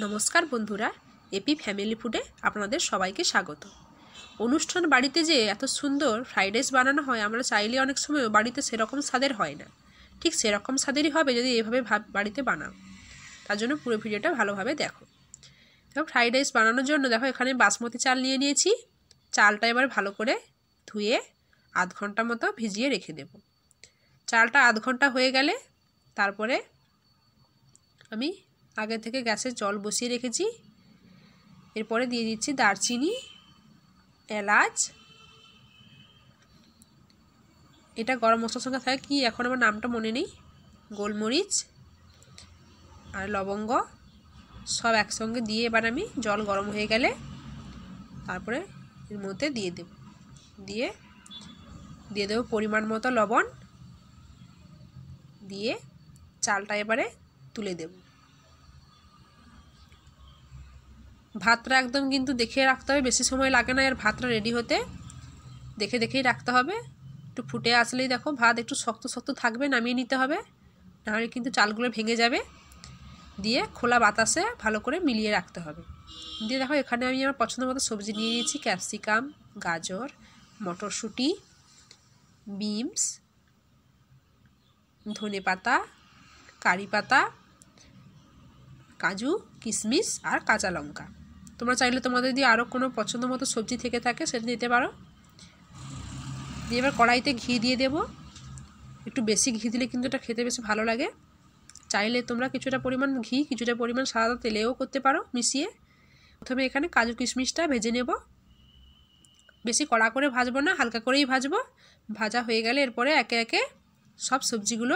নমস্কার বন্ধুরা, AP family ফুডে আপনাদের সবাইকে স্বাগত। অনুষ্ঠান বাড়িতে যে এত সুন্দর ফ্রাইড রাইস বানানো হয়, আমরা চাইলে অনেক সময় বাড়িতে সেরকম স্বাদের হয় না। ঠিক সেরকম স্বাদেরই হবে যদি এভাবে বাড়িতে বানাও। তার জন্য পুরো ভিডিওটা ভালোভাবে দেখো। ফ্রাইড রাইস বানানোর জন্য দেখো এখানে বাসমতি চাল নিয়ে নিয়েছি। চালটা এবার ভালো করে ধুয়ে আধ ঘন্টা মতো ভিজিয়ে রেখে দেব। চালটা আধ ঘন্টা হয়ে গেলে তারপরে আমি আগে থেকে গ্যাসে জল বসিয়ে রেখেছি। এরপরে দিয়ে দিচ্ছি দারচিনি, এলাচ, এটা গরম মশলার সঙ্গে থাকে কি এখন আমার নামটা মনে নেই, গোলমরিচ আর লবঙ্গ সব একসঙ্গে দিয়ে এবার আমি জল গরম হয়ে গেলে তারপরে এর মধ্যে দিয়ে দেব পরিমাণ মতো লবণ, দিয়ে চালটা এবারে তুলে দেব। ভাতটা একদম কিন্তু দেখে রাখতে হবে, বেশি সময় লাগে না। আর ভাতটা রেডি হতে দেখেই রাখতে হবে। একটু ফুটে আসলেই দেখো ভাত একটু শক্ত শক্ত থাকবে, নামিয়ে নিতে হবে, নাহলে কিন্তু চালগুলো ভেঙে যাবে। দিয়ে খোলা বাতাসে ভালো করে মিলিয়ে রাখতে হবে। দিয়ে দেখো এখানে আমি আমার পছন্দ মতো সবজি নিয়ে নিয়েছি। ক্যাপসিকাম, গাজর, মটরশুঁটি, বিনস, ধনে পাতা, কারি পাতা, কাজু, কিশমিশ আর কাঁচা লঙ্কা। তোমরা চাইলে তোমাদের যদি আরও কোনো পছন্দ মতো সবজি থেকে থাকে সেটা দিতে পারো। দিয়ে এবার কড়াইতে ঘি দিয়ে দেব। একটু বেশি ঘি দিলে কিন্তু এটা খেতে বেশি ভালো লাগে। চাইলে তোমরা কিছুটা পরিমাণ ঘি কিছুটা পরিমাণ সাদা তেলেও করতে পারো মিশিয়ে। প্রথমে এখানে কাজু কিশমিশটা ভেজে নেব। বেশি কড়া করে ভাজবো না, হালকা করেই ভাজবো। ভাজা হয়ে গেলে এরপরে একে একে সব সবজিগুলো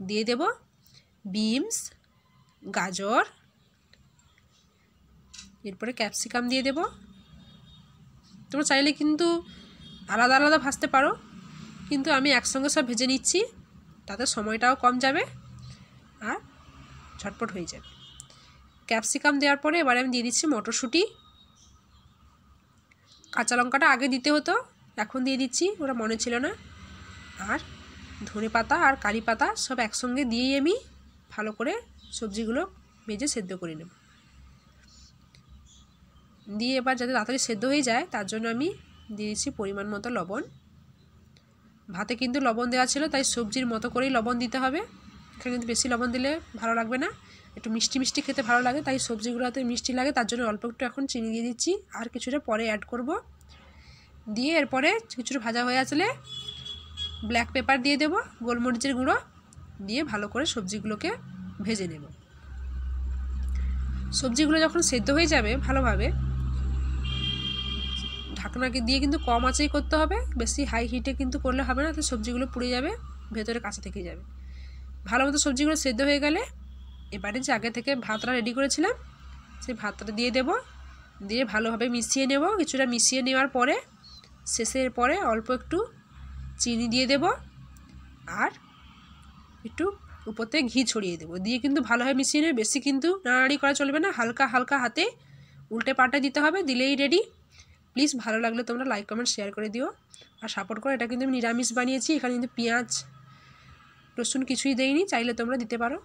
দিয়ে দেব। বিনস, গাজর, এরপরে ক্যাপসিকাম দিয়ে দেব। তোমরা চাইলে কিন্তু আলাদা আলাদা ভাজতে পারো, কিন্তু আমি একসঙ্গে সব ভেজে নিচ্ছি, তাতে সময়টাও কম যাবে আর ঝটপট হয়ে যাবে। ক্যাপসিকাম দেওয়ার পরে এবারে আমি দিয়ে দিচ্ছি মটরশুঁটি। কাঁচা লঙ্কাটা আগে দিতে হতো, এখন দিয়ে দিচ্ছি, ওটা মনে ছিল না। আর ধনে পাতা আর কারি পাতা সব একসঙ্গে দিয়েই আমি ভালো করে সবজিগুলো ভেজে সেদ্ধ করে নেব। দিয়ে এবার যাতে তাড়াতাড়ি সেদ্ধ হয়ে যায় তার জন্য আমি দিয়ে দিচ্ছি পরিমাণ মতো লবণ। ভাতে কিন্তু লবণ দেওয়া ছিল, তাই সবজির মতো করেই লবণ দিতে হবে। এখানে কিন্তু বেশি লবণ দিলে ভালো লাগবে না, একটু মিষ্টি মিষ্টি খেতে ভালো লাগে, তাই সবজিগুলোতে মিষ্টি লাগে, তার জন্য অল্প একটু এখন চিনি দিয়ে দিচ্ছি। আর কিছুটা পরে অ্যাড করব। দিয়ে এরপরে কিছুটা ভাজা হয়ে আসলে ব্ল্যাক পেপার দিয়ে দেব, গোলমরিচের গুঁড়ো দিয়ে ভালো করে সবজিগুলোকে ভেজে নেব। সবজিগুলো যখন সেদ্ধ হয়ে যাবে ভালোভাবে, ঢাকনাকে দিয়ে কিন্তু কম আঁচেই করতে হবে, বেশি হাই হিটে কিন্তু করলে হবে না, তো সবজিগুলো পুড়ে যাবে, ভেতরে কাঁচা থেকে যাবে। ভালো মতো সবজিগুলো সেদ্ধ হয়ে গেলে এবারে যে আগে থেকে ভাতটা রেডি করেছিলাম সেই ভাতটা দিয়ে দেব। দিয়ে ভালোভাবে মিশিয়ে নেব। কিছুটা মিশিয়ে নেওয়ার পরে শেষের পরে অল্প একটু চিনি দিয়ে দেব আর একটু উপর থেকে ঘি ছড়িয়ে দেবো। দিয়ে কিন্তু ভালোভাবে মিশিয়ে নেবে, বেশি কিন্তু নাড়ানাড়ি করা চলবে না, হালকা হালকা হাতে উল্টে পাল্টে দিতে হবে, দিলেই রেডি। প্লিজ ভালো লাগলে তোমরা লাইক কমেন্ট শেয়ার করে দিও আর সাপোর্ট করো। এটা কিন্তু আমি নিরামিষ বানিয়েছি, এখানে কিন্তু পেঁয়াজ রসুন কিছুই দেইনি, চাইলে তোমরা দিতে পারো।